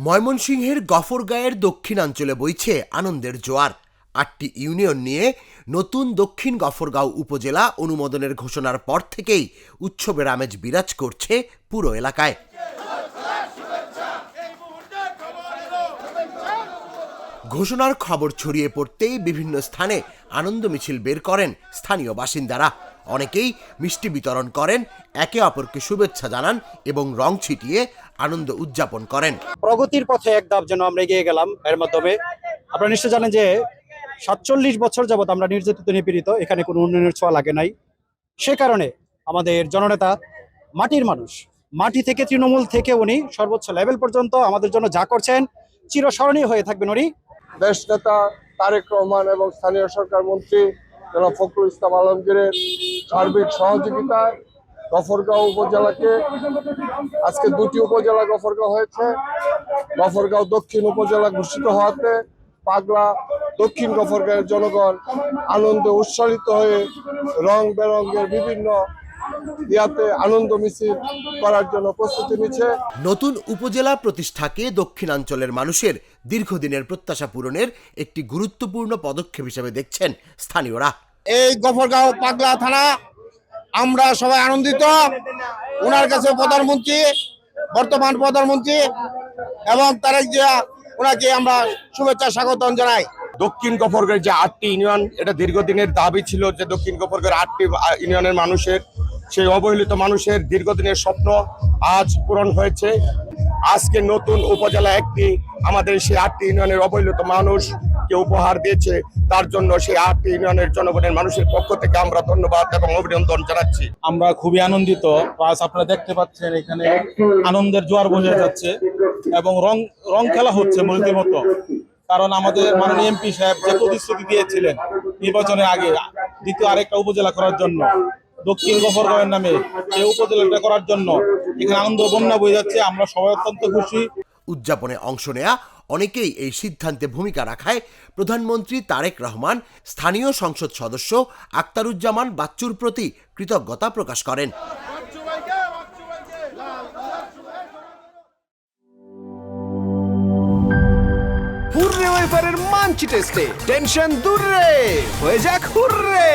ময়মনসিংহের গফরগাঁয়ের দক্ষিণাঞ্চলে বইছে আনন্দের জোয়ার। ৮টি ইউনিয়ন নিয়ে নতুন দক্ষিণ গফরগাঁও উপজেলা অনুমোদনের ঘোষণার পর থেকেই উৎসবের আমেজ বিরাজ করছে পুরো এলাকায়। ঘোষণার খবর ছড়িয়ে পড়তেই বিভিন্ন স্থানে আনন্দ মিছিল বের করেন স্থানীয় বাসিন্দারা। অনেকেই মিষ্টি বিতরণ করেন, একে অপরকে শুভেচ্ছা জানান এবং রং ছিটিয়ে আনন্দ উদযাপন করেন। প্রগতির পথে এক ধাপ যেন আমরা এগিয়ে গেলাম। এর মাধ্যমে আপনারা নিশ্চয় জানেন যে ৪৭ বছর যাবৎ আমরা নির্যাতিত নিপীড়িত, এখানে কোনো উন্নয়নের ছোঁয়া লাগে নাই। সে কারণে আমাদের জননেতা মাটির মানুষ, মাটি থেকে তৃণমূল থেকে উনি সর্বোচ্চ লেভেল পর্যন্ত আমাদের জন্য যা করছেন চিরস্মরণীয় হয়ে থাকবেন উনি। দেশ নেতা তারেক রহমান এবং স্থানীয় সরকার মন্ত্রী জনাব ফখরুল ইসলাম আলমগীরের সার্বিক সহযোগিতায় গফরগাঁও উপজেলাকে আজকে ২টি উপজেলা গফরগাঁও হয়েছে। গফরগাঁও দক্ষিণ উপজেলা ঘোষিত হওয়াতে পাগলা দক্ষিণ গফরগাঁওয়ের জনগণ আনন্দে উৎসাহিত হয়ে রং বেরঙের বিভিন্ন ইয়াতে আনন্দ মিছিল করার জন্য প্রস্তুতি নিচ্ছে। নতুন উপজেলা প্রতিষ্ঠাকে দক্ষিণাঞ্চলের মানুষের দীর্ঘদিনের প্রত্যাশা পূরণের একটি গুরুত্বপূর্ণ পদক্ষেপ হিসেবে দেখছেন স্থানীয়রা। এই গফরগাঁও পাগলা থানা আমরা সবাই আনন্দিত। ওনার কাছে প্রধানমন্ত্রী, বর্তমান প্রধানমন্ত্রী এবং তারেক জিয়া, ওনাকে আমরা শুভেচ্ছা স্বাগতম জানাই। দক্ষিণ গফরগাঁওয়ের যে ৮টি ইউনিয়ন, এটা দীর্ঘদিনের দাবি ছিল যে দক্ষিণ গফরগাঁওয়ের ৮টি ইউনিয়নের মানুষের, সেই অবহেলিত মানুষের দীর্ঘদিনের স্বপ্ন আজ পূরণ হয়েছে। আজকে নতুন উপজেলা একটি আমাদের সেই ৮টি ইউনিয়নের অবহেলিত মানুষকে উপহার দিয়েছে। তার জন্য সেই ৮টি ইউনিয়নের জনগণের মানুষের পক্ষ থেকে আমরা ধন্যবাদ এবং অভিনন্দন জানাচ্ছি। আমরা খুবই আনন্দিত। প্লাস আপনারা দেখতে পাচ্ছেন এখানে আনন্দের জোয়ার বয়ে যাচ্ছে এবং রং খেলা হচ্ছে মূর্তির মতো। কারণ আমাদের মাননীয় এমপি সাহেব যে প্রতিশ্রুতি দিয়েছিলেন নির্বাচনের আগে দ্বিতীয় আরেকটা উপজেলা করার জন্য, দক্ষিণ গফরগাঁওয়ের নামে এই উপজেলাটা করার জন্য এখানে আনন্দ বন্যা বয়ে যাচ্ছে। আমরা সবাই অত্যন্ত খুশি। উদযাপনে অংশ নেয়া অনেকেই এই সিদ্ধান্তে ভূমিকা রাখায় প্রধানমন্ত্রী তারেক রহমান, স্থানীয় সংসদ সদস্য আক্তারুজ্জামান বাচ্চুর প্রতি কৃতজ্ঞতা প্রকাশ করেন। হুররে ওয়েফারের মানচি টেস্টে টেনশন দূর রে, হয়ে যাক হুররে।